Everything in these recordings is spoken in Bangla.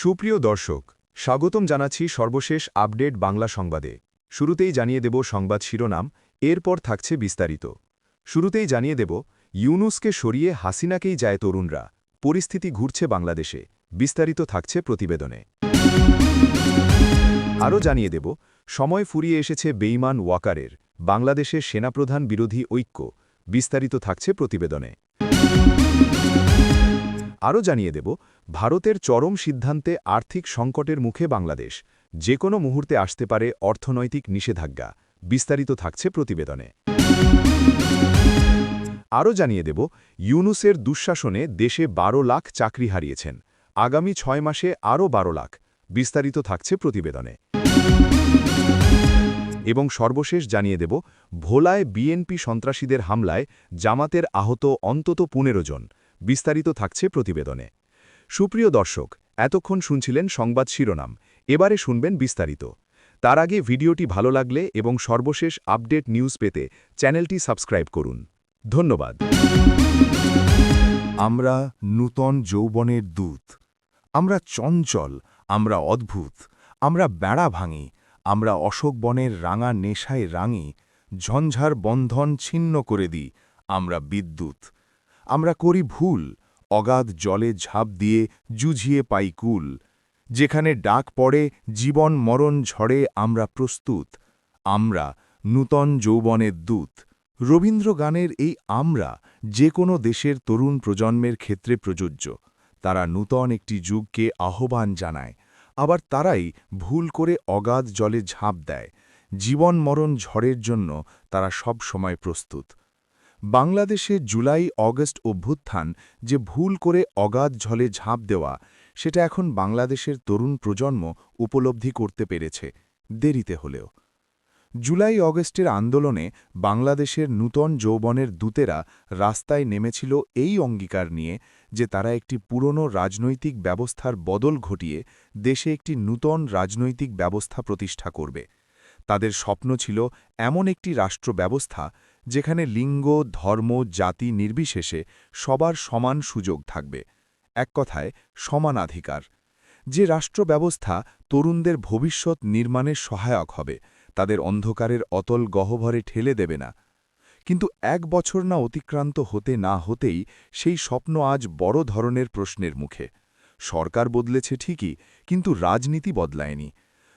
সুপ্রিয় দর্শক, স্বাগতম জানাচ্ছি সর্বশেষ আপডেট বাংলা সংবাদে। শুরুতেই জানিয়ে দেব সংবাদ শিরোনাম, এরপর থাকছে বিস্তারিত। শুরুতেই জানিয়ে দেব, ইউনূসকে সরিয়ে হাসিনাকেই যায় তরুণরা, পরিস্থিতি ঘুরছে বাংলাদেশে। বিস্তারিত থাকছে প্রতিবেদনে। আরও জানিয়ে দেব, সময় ফুরিয়ে এসেছে বেঈমান ওয়াকারের, বাংলাদেশের সেনাপ্রধান বিরোধী ঐক্য। বিস্তারিত থাকছে প্রতিবেদনে। আরও জানিয়ে দেব, ভারতের চরম সিদ্ধান্তে আর্থিক সংকটের মুখে বাংলাদেশ, যে কোনো মুহূর্তে আসতে পারে অর্থনৈতিক নিষেধাজ্ঞা। বিস্তারিত থাকছে প্রতিবেদনে। আরও জানিয়ে দেব, ইউনূসের দুঃশাসনে দেশে ১২ লাখ চাকরি হারিয়েছেন, আগামী ৬ মাসে আরও ১২ লাখ। বিস্তারিত থাকছে প্রতিবেদনে। এবং সর্বশেষ জানিয়ে দেব, ভোলায় বিএনপি সন্ত্রাসীদের হামলায় জামাতের আহত অন্তত ১৫ জন। বিস্তারিত থাকছে প্রতিবেদনে। সুপ্রিয় দর্শক, এতক্ষণ শুনছিলেন সংবাদ শিরোনাম, এবারে শুনবেন বিস্তারিত। তার আগে ভিডিওটি ভালো লাগলে এবং সর্বশেষ আপডেট নিউজ পেতে চ্যানেলটি সাবস্ক্রাইব করুন। ধন্যবাদ। আমরা নূতন যৌবনের দূত। আমরা চঞ্চল, আমরা অদ্ভুত, আমরা বেড়া ভাঙি, আমরা অশোক বনের রাঙা নেশায় রাঙি, ঝঞ্ঝার বন্ধন ছিন্ন করে দিই, আমরা বিদ্যুৎ। আমরা করি ভুল, অগাধ জলে ঝাঁপ দিয়ে জুঝিয়ে পাই কুল। যেখানে ডাক পড়ে জীবন মরণ ঝড়ে আমরা প্রস্তুত। আমরা নূতন যৌবনের দূত। রবীন্দ্র গানের এই আমরা যে কোনো দেশের তরুণ প্রজন্মের ক্ষেত্রে প্রযোজ্য। তারা নূতন একটি যুগকে আহ্বান জানায়, আবার তারাই ভুল করে অগাধ জলে ঝাঁপ দেয়। জীবন মরণ ঝড়ের জন্য তারা সব সময় প্রস্তুত। বাংলাদেশে জুলাই অগস্ট অভ্যুত্থান যে ভুল করে অগাধ জলে ঝাঁপ দেওয়া, সেটা এখন বাংলাদেশের তরুণ প্রজন্ম উপলব্ধি করতে পেরেছে, দেরিতে হলেও। জুলাই অগস্টের আন্দোলনে বাংলাদেশের নূতন যৌবনের দূতেরা রাস্তায় নেমেছিল এই অঙ্গীকার নিয়ে যে তারা একটি পুরনো রাজনৈতিক ব্যবস্থার বদল ঘটিয়ে দেশে একটি নূতন রাজনৈতিক ব্যবস্থা প্রতিষ্ঠা করবে। তাদের স্বপ্ন ছিল এমন একটি রাষ্ট্র ব্যবস্থা যেখানে লিঙ্গ, ধর্ম, জাতি নির্বিশেষে সবার সমান সুযোগ থাকবে, এক কথায় সমানাধিকার। যে রাষ্ট্র ব্যবস্থা তরুণদের ভবিষ্যৎ নির্মাণের সহায়ক হবে, তাদের অন্ধকারের অতল গহ্বরে ঠেলে দেবে না। কিন্তু ১ বছর না অতিক্রান্ত হতে না হতেই সেই স্বপ্ন আজ বড় ধরনের প্রশ্নের মুখে। সরকার বদলেছে ঠিকই, কিন্তু রাজনীতি বদলায়নি।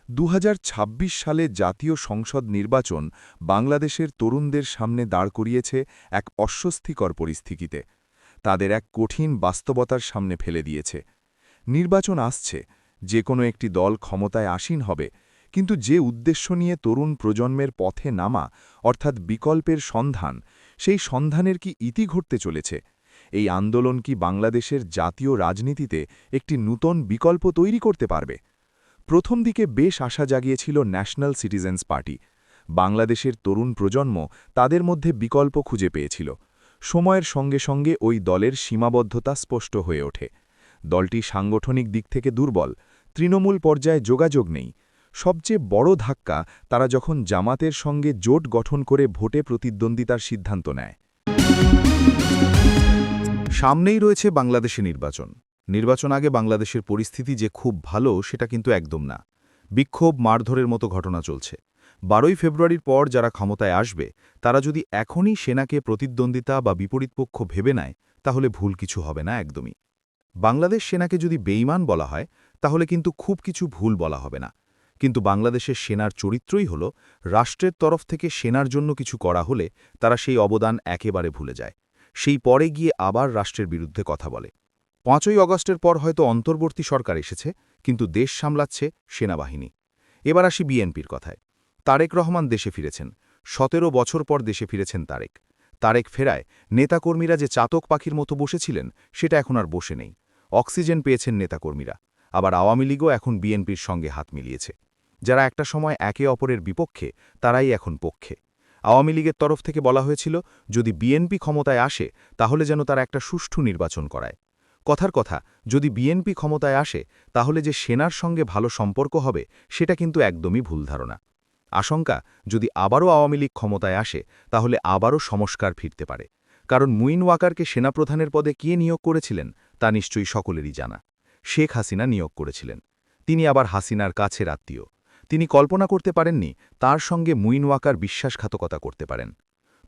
২০২৬ সালে জাতীয় সংসদ নির্বাচন বাংলাদেশের তরুণদের সামনে দাঁড় করিয়েছে এক অস্বস্তিকর পরিস্থিতিতে। তাদের এক কঠিন বাস্তবতার সামনে ফেলে দিয়েছে। নির্বাচন আসছে, যে কোনো একটি দল ক্ষমতায় আসীন হবে, কিন্তু যে উদ্দেশ্য নিয়ে তরুণ প্রজন্মের পথে নামা, অর্থাৎ বিকল্পের সন্ধান, সেই সন্ধানের কি ইতি ঘটতে চলেছে? এই আন্দোলন কি বাংলাদেশের জাতীয় রাজনীতিতে একটি নূতন বিকল্প তৈরি করতে পারবে? প্রথম দিকে বেশ আশা জাগিয়েছিল ন্যাশনাল সিটিজেন্স পার্টি। বাংলাদেশের তরুণ প্রজন্ম তাদের মধ্যে বিকল্প খুঁজে পেয়েছিল। সময়ের সঙ্গে সঙ্গে ওই দলের সীমাবদ্ধতা স্পষ্ট হয়ে ওঠে। দলটি সাংগঠনিক দিক থেকে দুর্বল, তৃণমূল পর্যায়ে যোগাযোগ নেই। সবচেয়ে বড় ধাক্কা তারা যখন জামাতের সঙ্গে জোট গঠন করে ভোটে প্রতিদ্বন্দ্বিতার সিদ্ধান্ত নেয়। সামনেই রয়েছে বাংলাদেশে নির্বাচন। নির্বাচন আগে বাংলাদেশের পরিস্থিতি যে খুব ভালো সেটা কিন্তু একদম না। বিক্ষোভ, মারধরের মতো ঘটনা চলছে। ১২ই ফেব্রুয়ারির পর যারা ক্ষমতায় আসবে, তারা যদি এখনই সেনাকে প্রতিদ্বন্দ্বিতা বা বিপরীতপক্ষ ভেবে নেয়, তাহলে ভুল কিছু হবে না একদমই। বাংলাদেশ সেনাকে যদি বেঈমান বলা হয়, তাহলে কিন্তু খুব কিছু ভুল বলা হবে না। কিন্তু বাংলাদেশের সেনার চরিত্রই হল, রাষ্ট্রের তরফ থেকে সেনার জন্য কিছু করা হলে তারা সেই অবদান একেবারে ভুলে যায়, সেই পরে গিয়ে আবার রাষ্ট্রের বিরুদ্ধে কথা বলে। ৫ই অগস্টের পর হয়তো অন্তর্বর্তী সরকার এসেছে, কিন্তু দেশ সামলাচ্ছে সেনাবাহিনী। এবার আসি বিএনপির কথায়। তারেক রহমান দেশে ফিরেছেন। ১৭ বছর পর দেশে ফিরেছেন তারেক। তারেক ফেরায় নেতাকর্মীরা যে চাতক পাখির মতো বসেছিলেন, সেটা এখন আর বসে নেই। অক্সিজেন পেয়েছেন নেতাকর্মীরা। আবার আওয়ামী লীগও এখন বিএনপির সঙ্গে হাত মিলিয়েছে। যারা একটা সময় একে অপরের বিপক্ষে, তারাই এখন পক্ষে। আওয়ামী লীগের তরফ থেকে বলা হয়েছিল, যদি বিএনপি ক্ষমতায় আসে তাহলে যেন তারা একটা সুষ্ঠু নির্বাচন করায়। কথার কথা, যদি বিএনপি ক্ষমতায় আসে তাহলে যে সেনার সঙ্গে ভালো সম্পর্ক হবে, সেটা কিন্তু একদমই ভুল ধারণা। আশঙ্কা, যদি আবারও আওয়ামী লীগ ক্ষমতায় আসে তাহলে আবারও সংস্কার ফিরতে পারে। কারণ মুইন ওয়াকারকে সেনাপ্রধানের পদে কে নিয়োগ করেছিলেন তা নিশ্চয়ই সকলেরই জানা। শেখ হাসিনা নিয়োগ করেছিলেন। তিনি আবার হাসিনার কাছের আত্মীয়। তিনি কল্পনা করতে পারেননি তার সঙ্গে মুইন ওয়াকার বিশ্বাসঘাতকতা করতে পারেন।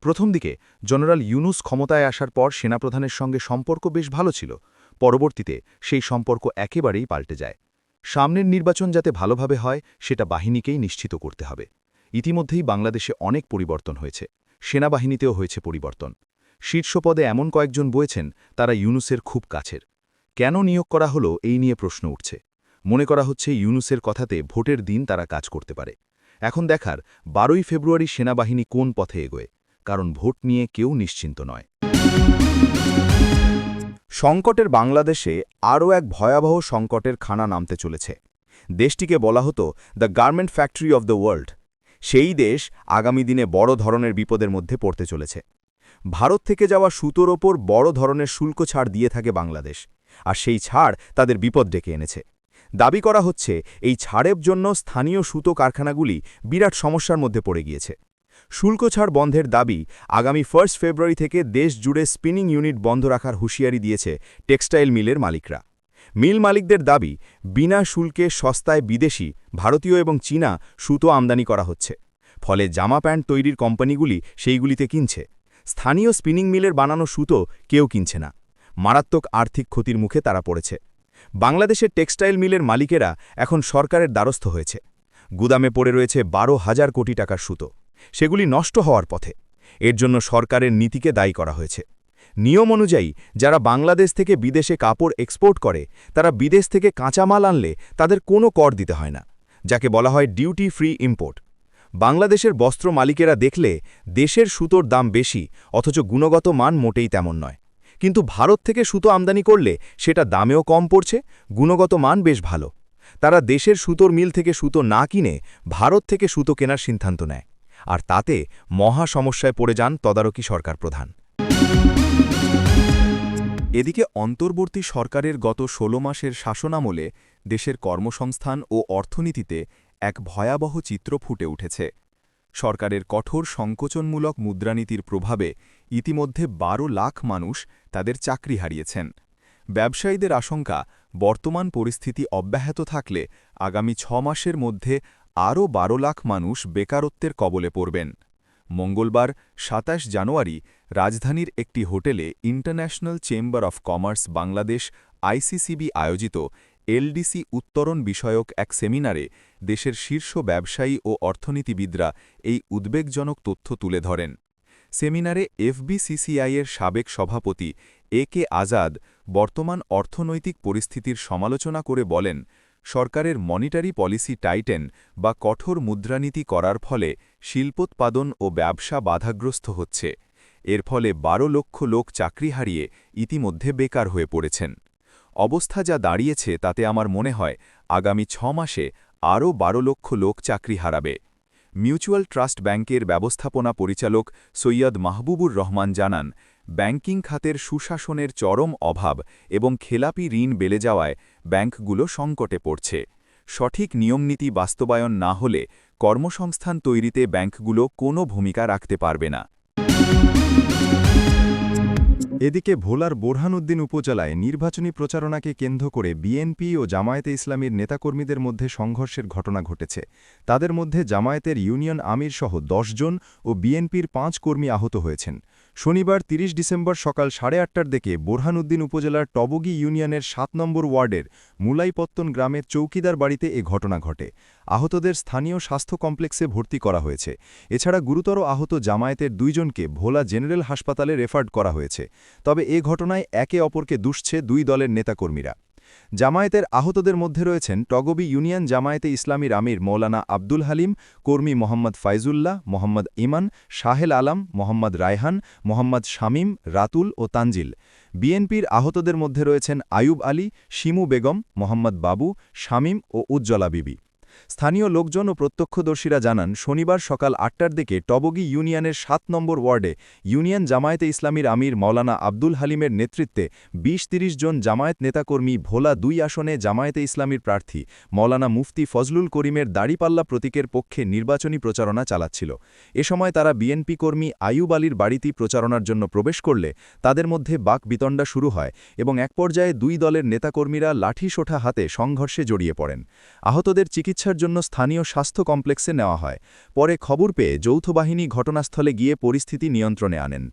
প্রথম দিকে জেনারেল ইউনুস ক্ষমতায় আসার পর সেনাপ্রধানের সঙ্গে সম্পর্ক বেশ ভালো ছিল। পরবর্তীতে সেই সম্পর্ক একেবারেই পাল্টে যায়। সামনের নির্বাচন যাতে ভালোভাবে হয় সেটা বাহিনীকেই নিশ্চিত করতে হবে। ইতিমধ্যেই বাংলাদেশে অনেক পরিবর্তন হয়েছে। সেনাবাহিনীতেও হয়েছে পরিবর্তন। শীর্ষ পদে এমন কয়েকজন বয়েছেন তারা ইউনুসের খুব কাছের। কেন নিয়োগ করা হলো এই নিয়ে প্রশ্ন উঠছে। মনে করা হচ্ছে ইউনুসের কথাতে ভোটের দিন তারা কাজ করতে পারে। এখন দেখার 12ই ফেব্রুয়ারি সেনাবাহিনী কোন পথে এগোয়, কারণ ভোট নিয়ে কেউ নিশ্চিন্ত নয়। সংকটের বাংলাদেশে আরও এক ভয়াবহ সংকটের খানা নামতে চলেছে। দেশটিকে বলা হতো the garment factory of the world. সেই দেশ আগামী দিনে বড় ধরনের বিপদের মধ্যে পড়তে চলেছে। ভারত থেকে যাওয়া সুতোর ওপর বড় ধরনের শুল্ক ছাড় দিয়ে থাকে বাংলাদেশ, আর সেই ছাড় তাদের বিপদ ডেকে এনেছে। দাবি করা হচ্ছে এই ছাড়ের জন্য স্থানীয় সুতো কারখানাগুলি বিরাট সমস্যার মধ্যে পড়ে গিয়েছে। শুল্ক ছাড় বন্ধের দাবি আগামী 1 ফেব্রুয়ারি থেকে দেশ জুড়ে স্পিনিং ইউনিট বন্ধ রাখার হুঁশিয়ারি দিয়েছে টেক্সটাইল মিলের মালিকরা। মিল মালিকদের দাবি বিনা শুল্কে সস্তায় বিদেশি, ভারতীয় এবং চীনা সুতো আমদানি করা হচ্ছে। ফলে জামা প্যান্ট তৈরির কোম্পানিগুলি সেইগুলিতে কিনছে। স্থানীয় স্পিনিং মিলের বানানো সুতো কেউ কিনছে না। মারাত্মক আর্থিক ক্ষতির মুখে তারা পড়েছে। বাংলাদেশের টেক্সটাইল মিলের মালিকেরা এখন সরকারের দ্বারস্থ হয়েছে। গুদামে পড়ে রয়েছে 12,000 কোটি টাকার সুতো। সেগুলি নষ্ট হওয়ার পথে। এর জন্য সরকারের নীতিকে দায়ী করা হয়েছে। নিয়ম অনুযায়ী যারা বাংলাদেশ থেকে বিদেশে কাপড় এক্সপোর্ট করে তারা বিদেশ থেকে কাঁচামাল আনলে তাদের কোনো কর দিতে হয় না, যাকে বলা হয় ডিউটি ফ্রি ইম্পোর্ট। বাংলাদেশের বস্ত্র মালিকেরা দেখলে দেশের সুতোর দাম বেশি, অথচ গুণগত মান মোটেই তেমন নয়। কিন্তু ভারত থেকে সুতো আমদানি করলে সেটা দামেও কম পড়ছে, গুণগত মান বেশ ভালো। তারা দেশের সুতোর মিল থেকে সুতো না কিনে ভারত থেকে সুতো কেনার সিদ্ধান্ত নেয়, আর তাতে মহা সমস্যায় পড়ে যান তদারকি সরকার প্রধান। এদিকে অন্তর্বর্তী সরকারের গত 16 মাসের শাসনামলে দেশের কর্মসংস্থান ও অর্থনীতিতে এক ভয়াবহ চিত্র ফুটে উঠেছে। সরকারের কঠোর সংকোচনমূলক মুদ্রানীতির প্রভাবে ইতিমধ্যে 12 লাখ মানুষ তাদের চাকরি হারিয়েছেন। ব্যবসায়ীদের আশঙ্কা, বর্তমান পরিস্থিতি অব্যাহত থাকলে আগামী 6 মাসের মধ্যে আরও 12 লাখ মানুষ বেকারত্বের কবলে পড়বেন। মঙ্গলবার 27 জানুয়ারি রাজধানীর একটি হোটেলে international chamber of commerce Bangladesh ICCB আয়োজিত এলডিসি উত্তরণ বিষয়ক এক সেমিনারে দেশের শীর্ষ ব্যবসায়ী ও অর্থনীতিবিদরা এই উদ্বেগজনক তথ্য তুলে ধরেন। সেমিনারে এফবিসিসিআইয়ের সাবেক সভাপতি একে আজাদ বর্তমান অর্থনৈতিক পরিস্থিতির সমালোচনা করে বলেন, সরকারের মনিটারি পলিসি টাইটেন বা কঠোর মুদ্রানীতি করার ফলে শিল্পোৎপাদন ও ব্যবসা বাধাগ্রস্ত হচ্ছে। এর ফলে 12 লক্ষ লোক চাকরি হারিয়ে ইতিমধ্যে বেকার হয়ে পড়েছেন। অবস্থা যা দাঁড়িয়েছে তাতে আমার মনে হয় আগামী 6 মাসে আরও 12 লক্ষ লোক চাকরি হারাবে। মিউচুয়াল ট্রাস্ট ব্যাংকের ব্যবস্থাপনা পরিচালক সৈয়দ মাহবুবুর রহমান জানান, ব্যাংকিং খাতের সুশাসনের চরম অভাব এবং খেলাপি ঋণ বেড়ে যাওয়ায় ব্যাংকগুলো সংকটে পড়ছে। সঠিক নিয়মনীতি বাস্তবায়ন না হলে কর্মসংস্থান তৈরিতে ব্যাংকগুলো কোনো ভূমিকা রাখতে পারবে না। এদিকে ভোলার বোরহানউদ্দিন উপজেলায় নির্বাচনী প্রচারণাকে কেন্দ্র করে বিএনপি ও জামায়াতে ইসলামীর নেতাকর্মীদের মধ্যে সংঘর্ষের ঘটনা ঘটেছে। তাদের মধ্যে জামায়াতের ইউনিয়ন আমির সহ 10 জন ও বিএনপির 5 কর্মী আহত হয়েছেন। শনিবার 30 ডিসেম্বর সকাল 8:30টার দিকে বোরহানউদ্দিন উপজেলার টবগী ইউনিয়নের 7 নম্বর ওয়ার্ডের মুলাইপত্তন গ্রামের চৌকিদার বাড়িতে এ ঘটনা ঘটে। আহতদের স্থানীয় স্বাস্থ্য কমপ্লেক্সে ভর্তি করা হয়েছে। এছাড়া গুরুতর আহত জামায়াতের 2 জনকে ভোলা জেনারেল হাসপাতালে রেফার্ড করা হয়েছে। তবে এ ঘটনায় একে অপরকে দুষছে 2 দলের নেতাকর্মীরা। জামায়াতের আহতদের মধ্যে রয়েছেন টগবী ইউনিয়ন জামায়াতে ইসলামীর আমির মৌলানা আব্দুল হালিম, কর্মী মোহাম্মদ ফাইজুল্লাহ, মোহাম্মদ ইমান, শাহেল আলম, মোহাম্মদ রায়হান, মোহাম্মদ শামীম, রাতুল ও তানজিল। বিএনপির আহতদের মধ্যে রয়েছেন আয়ুব আলী, শিমু বেগম, মোহাম্মদ বাবু, শামীম ও উজ্জ্বলা বিবি। স্থানীয় লোকজন ও প্রত্যক্ষদর্শীরা জানান শনিবার সকাল ৮টার দিকে টবগী ইউনিয়নের ৭ নম্বর ওয়ার্ডে ইউনিয়ন জামায়াতে ইসলামীর আমির মাওলানা আব্দুল হালিমের নেতৃত্বে ২০-৩০ জন জামায়াত নেতাকর্মী ভোলা ২ আসনে জামায়াতে ইসলামীর প্রার্থী মাওলানা মুফতি ফজলুল করিমের দাড়িপাল্লা প্রতীকের পক্ষে নির্বাচনী প্রচারণা চালাচ্ছিল। এ সময় তারা বিএনপি কর্মী আইয়ুব আলীর বাড়িতে প্রচারণার জন্য প্রবেশ করলে তাদের মধ্যে বাকবিতণ্ডা শুরু হয় এবং এক পর্যায়ে দুই দলের নেতাকর্মীরা লাঠিসোঁঠা হাতে সংঘর্ষে জড়িয়ে পড়েন। আহতদের চিকিৎসার জন্য স্থানীয় স্বাস্থ্য কমপ্লেক্সে নেওয়া হয়। পরে খবর পেয়ে যৌথ বাহিনী ঘটনাস্থলে গিয়ে পরিস্থিতি নিয়ন্ত্রণে আনেন।